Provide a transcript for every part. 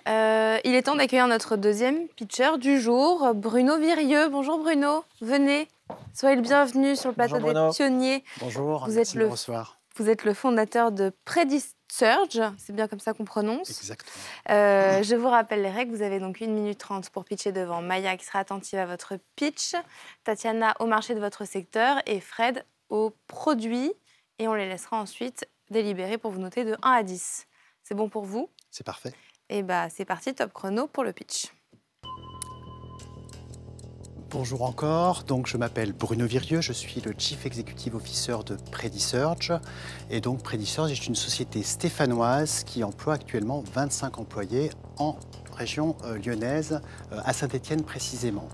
Il est temps d'accueillir notre deuxième pitcher du jour, Bruno Virieux. Bonjour Bruno, venez. Soyez le bienvenu sur le plateau des pionniers. Bonjour, vous merci êtes de me recevoir. Vous êtes le fondateur de PrediSurge, c'est bien comme ça qu'on prononce. Exactement. Je vous rappelle les règles. Vous avez donc 1 minute 30 pour pitcher devant Maya qui sera attentive à votre pitch, Tatiana au marché de votre secteur et Fred au produit. Et on les laissera ensuite délibérer pour vous noter de 1 à 10. C'est bon pour vous? C'est parfait. Et c'est parti, top chrono pour le pitch. Bonjour encore, donc je m'appelle Bruno Virieux, je suis le Chief Executive Officer de PrediSurge. Et donc PrediSurge est une société stéphanoise qui emploie actuellement 25 employés en région lyonnaise, à Saint-Étienne précisément.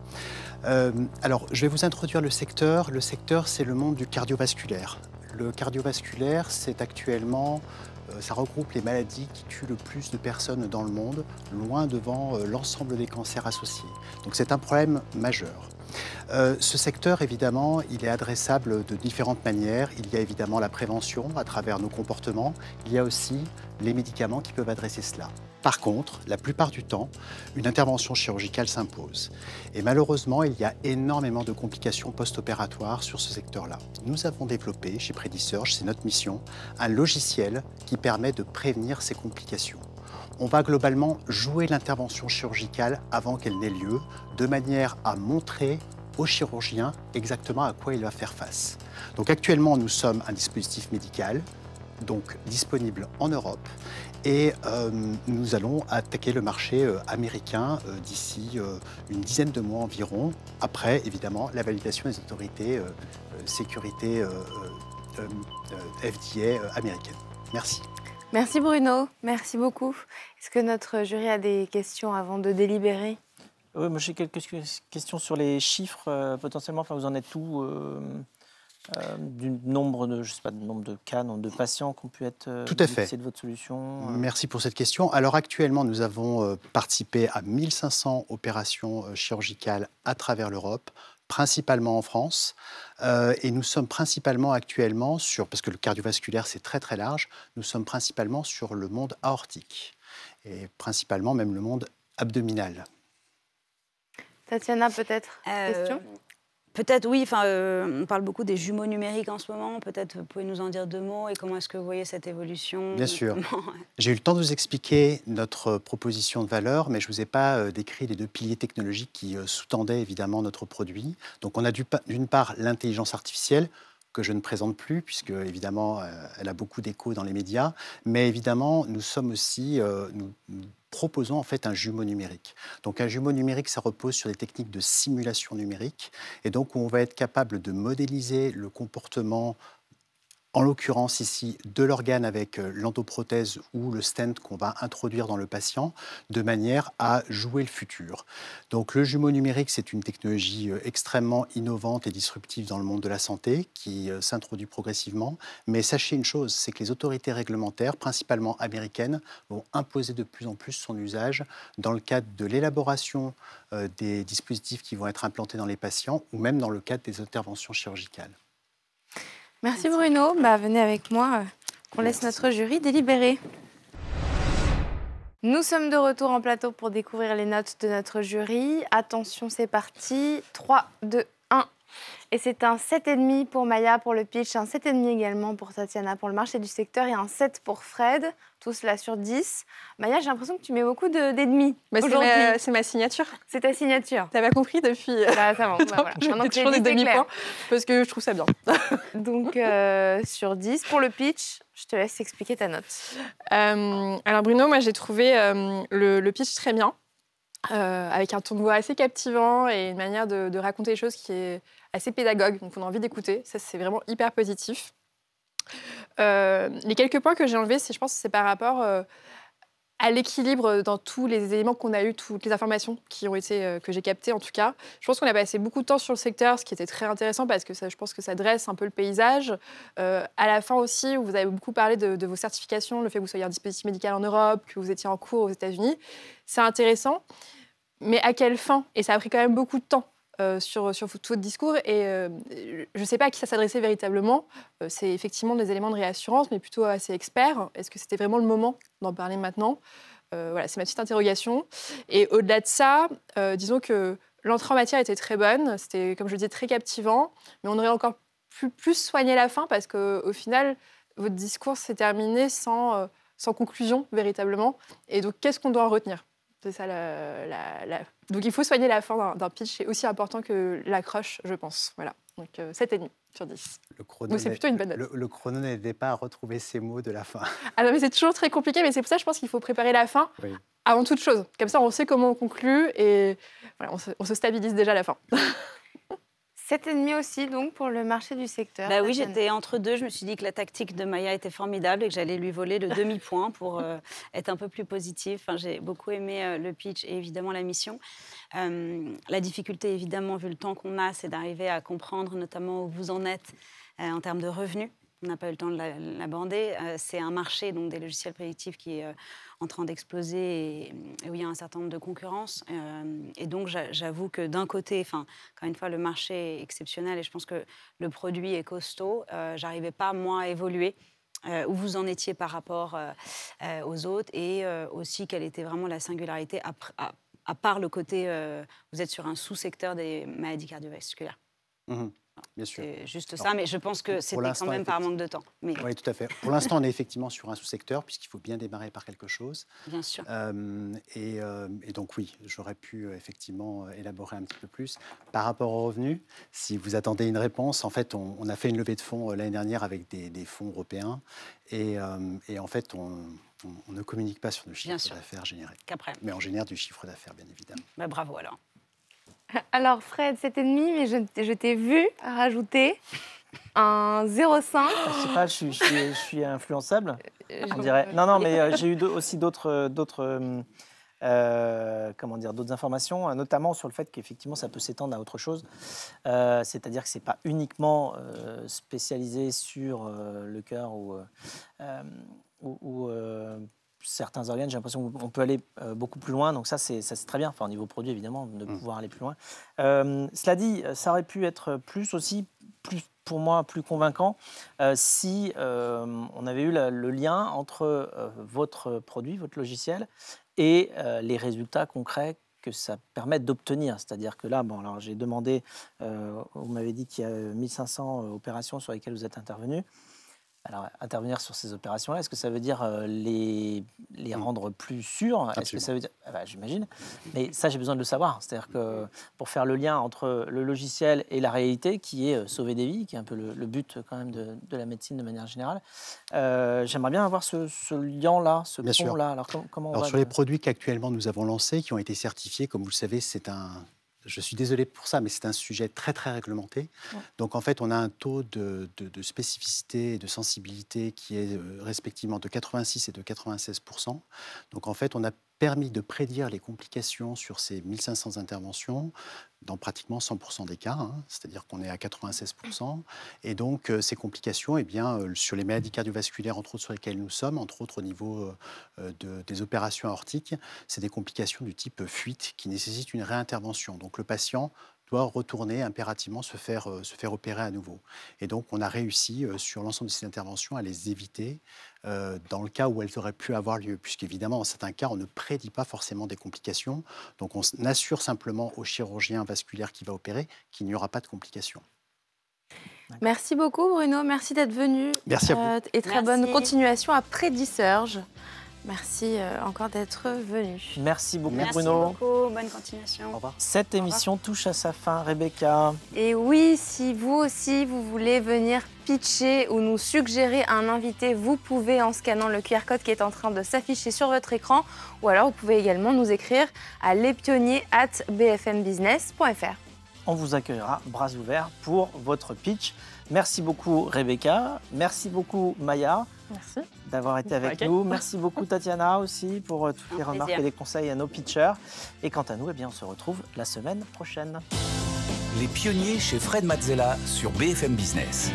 Alors, je vais vous introduire le secteur. Le secteur, c'est le monde du cardiovasculaire. Le cardiovasculaire, c'est actuellement... Ça regroupe les maladies qui tuent le plus de personnes dans le monde, loin devant l'ensemble des cancers associés. Donc c'est un problème majeur. Ce secteur, évidemment, il est adressable de différentes manières. Il y a évidemment la prévention à travers nos comportements. Il y a aussi les médicaments qui peuvent adresser cela. Par contre, la plupart du temps, une intervention chirurgicale s'impose. Et malheureusement, il y a énormément de complications post-opératoires sur ce secteur-là. Nous avons développé, chez PrediSurge, c'est notre mission, un logiciel qui permet de prévenir ces complications. On va globalement jouer l'intervention chirurgicale avant qu'elle n'ait lieu, de manière à montrer au chirurgien exactement à quoi il va faire face. Donc actuellement, nous sommes un dispositif médical, donc disponible en Europe, et nous allons attaquer le marché américain d'ici une dizaine de mois environ, après évidemment la validation des autorités sécurité FDA américaines. Merci. Merci Bruno, merci beaucoup. Est-ce que notre jury a des questions avant de délibérer? Oui, moi j'ai quelques questions sur les chiffres potentiellement. Enfin, vous en êtes où du nombre de, je sais pas, du nombre de cas, nombre de patients qui ont pu être bénéficiés de votre solution? Merci pour cette question. Alors actuellement, nous avons participé à 1500 opérations chirurgicales à travers l'Europe, principalement en France. Et nous sommes principalement actuellement sur, parce que le cardiovasculaire c'est très très large, nous sommes principalement sur le monde aortique et principalement même le monde abdominal. Tatiana, peut-être question? Peut-être, oui. On parle beaucoup des jumeaux numériques en ce moment. Peut-être vous pouvez nous en dire 2 mots et comment est-ce que vous voyez cette évolution? Bien sûr. J'ai eu le temps de vous expliquer notre proposition de valeur, mais je ne vous ai pas décrit les 2 piliers technologiques qui sous-tendaient évidemment notre produit. Donc on a d'une part l'intelligence artificielle, que je ne présente plus, puisque évidemment elle a beaucoup d'écho dans les médias, mais évidemment nous sommes aussi, nous proposons en fait un jumeau numérique. Donc un jumeau numérique, ça repose sur des techniques de simulation numérique, et donc on va être capable de modéliser le comportement, en l'occurrence ici, de l'organe avec l'endoprothèse ou le stent qu'on va introduire dans le patient, de manière à jouer le futur. Donc le jumeau numérique, c'est une technologie extrêmement innovante et disruptive dans le monde de la santé, qui s'introduit progressivement. Mais sachez une chose, c'est que les autorités réglementaires, principalement américaines, vont imposer de plus en plus son usage dans le cadre de l'élaboration des dispositifs qui vont être implantés dans les patients, ou même dans le cadre des interventions chirurgicales. Merci Bruno. Venez avec moi, qu'on laisse notre jury délibérer. Nous sommes de retour en plateau pour découvrir les notes de notre jury. Attention, c'est parti. 3, 2, 1. Et c'est un 7,5 pour Maya pour le pitch, un 7,5 également pour Tatiana pour le marché du secteur et un 7 pour Fred. Tout cela sur 10. Maya, j'ai l'impression que tu mets beaucoup d'ennemis aujourd'hui. C'est ma signature. C'est ta signature. T'as pas compris depuis... Ça va. Voilà. Je mets toujours des demi-points parce que je trouve ça bien. Donc, sur 10, pour le pitch, je te laisse expliquer ta note. Alors Bruno, moi j'ai trouvé le pitch très bien, avec un ton de voix assez captivant et une manière de raconter les choses qui est assez pédagogue. Donc on a envie d'écouter. Ça, c'est vraiment hyper positif. Les quelques points que j'ai enlevés, je pense que c'est par rapport à l'équilibre dans tous les éléments qu'on a eu, toutes les informations qui ont été, que j'ai captées en tout cas. Je pense qu'on a passé beaucoup de temps sur le secteur, ce qui était très intéressant parce que je pense que ça dresse un peu le paysage. À la fin aussi, où vous avez beaucoup parlé de vos certifications, le fait que vous soyez un dispositif médical en Europe, que vous étiez en cours aux États-Unis, c'est intéressant. Mais à quelle fin? Et ça a pris quand même beaucoup de temps. Sur tout votre discours et je ne sais pas à qui ça s'adressait véritablement. C'est effectivement des éléments de réassurance, mais plutôt assez experts. Est-ce que c'était vraiment le moment d'en parler maintenant? Voilà, c'est ma petite interrogation. Et au-delà de ça, disons que l'entrée en matière était très bonne. C'était, comme je le disais, très captivant. Mais on aurait encore plus soigné la fin parce qu'au final, votre discours s'est terminé sans conclusion, véritablement. Et donc, qu'est-ce qu'on doit en retenir ? C'est ça Donc, il faut soigner la fin d'un pitch. C'est aussi important que l'accroche, je pense. Voilà. Donc, 7,5 sur 10. Donc, c'est plutôt une bonne note. Le chrono n'aidait pas à retrouver ces mots de la fin. Ah non, mais c'est toujours très compliqué. Mais c'est pour ça, je pense qu'il faut préparer la fin avant toute chose. Comme ça, on sait comment on conclut et voilà, on se stabilise déjà à la fin. 7,5 aussi, donc, pour le marché du secteur. Bah oui, j'étais entre deux. Je me suis dit que la tactique de Maya était formidable et que j'allais lui voler le demi-point pour être un peu plus positive. Enfin, j'ai beaucoup aimé le pitch et évidemment la mission. La difficulté, évidemment, vu le temps qu'on a, c'est d'arriver à comprendre notamment où vous en êtes en termes de revenus. On n'a pas eu le temps de l'aborder. C'est un marché donc, des logiciels prédictifs qui est en train d'exploser et où il y a un certain nombre de concurrences. Et donc, j'avoue que d'un côté, encore une fois, le marché est exceptionnel et je pense que le produit est costaud. Je n'arrivais pas, moi, à évoluer. Où vous en étiez par rapport aux autres et aussi quelle était vraiment la singularité à part le côté, vous êtes sur un sous-secteur des maladies cardiovasculaires. Bien sûr. C'est juste ça, mais je pense que c'était quand même par manque de temps. Mais... Oui, tout à fait. Pour l'instant, on est effectivement sur un sous-secteur, puisqu'il faut bien démarrer par quelque chose. Bien sûr. Et donc, oui, j'aurais pu effectivement élaborer un petit peu plus. Par rapport aux revenus, si vous attendez une réponse, en fait, on a fait une levée de fonds l'année dernière avec des fonds européens. Et en fait, on ne communique pas sur le chiffre d'affaires généré. Qu'après. Mais on génère du chiffre d'affaires, bien évidemment. Bah, bravo alors. Alors Fred, 7,5, mais je t'ai vu rajouter un 0,5. Je sais pas, je suis influençable, on dirait. Non, mais j'ai eu aussi d'autres informations, notamment sur le fait qu'effectivement ça peut s'étendre à autre chose. C'est-à-dire que c'est pas uniquement spécialisé sur le cœur ou certains organes. J'ai l'impression qu'on peut aller beaucoup plus loin, donc ça c'est très bien, au niveau produit évidemment, de pouvoir aller plus loin. Cela dit, ça aurait pu être pour moi plus convaincant si on avait eu le lien entre votre produit, votre logiciel et les résultats concrets que ça permet d'obtenir. C'est-à-dire que là, alors j'ai demandé, vous m'avez dit qu'il y a 1500 opérations sur lesquelles vous êtes intervenu. Alors, intervenir sur ces opérations-là, est-ce que ça veut dire les rendre plus sûres ? Est-ce que ça veut dire... j'imagine. Mais ça, j'ai besoin de le savoir. C'est-à-dire que pour faire le lien entre le logiciel et la réalité, qui est sauver des vies, qui est un peu le but quand même de la médecine de manière générale, j'aimerais bien avoir ce lien-là, ce pont-là. Alors, comment sur les produits qu'actuellement nous avons lancés, qui ont été certifiés, comme vous le savez, je suis désolé pour ça, mais c'est un sujet très, très réglementé. Ouais. Donc, en fait, on a un taux de spécificité et de sensibilité qui est respectivement de 86 et de 96%. Donc, en fait, on a permis de prédire les complications sur ces 1500 interventions dans pratiquement 100% des cas, c'est-à-dire qu'on est à 96%. Et donc, ces complications, sur les maladies cardiovasculaires, entre autres sur lesquelles nous sommes, entre autres au niveau des opérations aortiques, c'est des complications du type fuite qui nécessitent une réintervention. Donc, le patient doit retourner impérativement se faire opérer à nouveau. Et donc, on a réussi, sur l'ensemble de ces interventions, à les éviter dans le cas où elles auraient pu avoir lieu, puisqu'évidemment, dans certains cas, on ne prédit pas forcément des complications. Donc, on assure simplement au chirurgien vasculaire qui va opérer qu'il n'y aura pas de complications. Merci beaucoup, Bruno. Merci d'être venu. Merci à vous. Et très bonne continuation à Predisurge. Merci encore d'être venu. Merci beaucoup, Bruno. Merci beaucoup, bonne continuation. Au revoir. Cette émission touche à sa fin, Rebecca. Et oui, si vous aussi, vous voulez venir pitcher ou nous suggérer un invité, vous pouvez en scannant le QR code qui est en train de s'afficher sur votre écran. Ou alors, vous pouvez également nous écrire à lespionniers@bfmbusiness.fr. On vous accueillera bras ouverts pour votre pitch. Merci beaucoup, Rebecca. Merci beaucoup, Maya. Merci d'avoir été avec nous. Merci beaucoup, Tatiana, aussi, pour toutes les remarques et les conseils à nos pitchers. Et quant à nous, on se retrouve la semaine prochaine. Les pionniers chez Fred Mazzella sur BFM Business.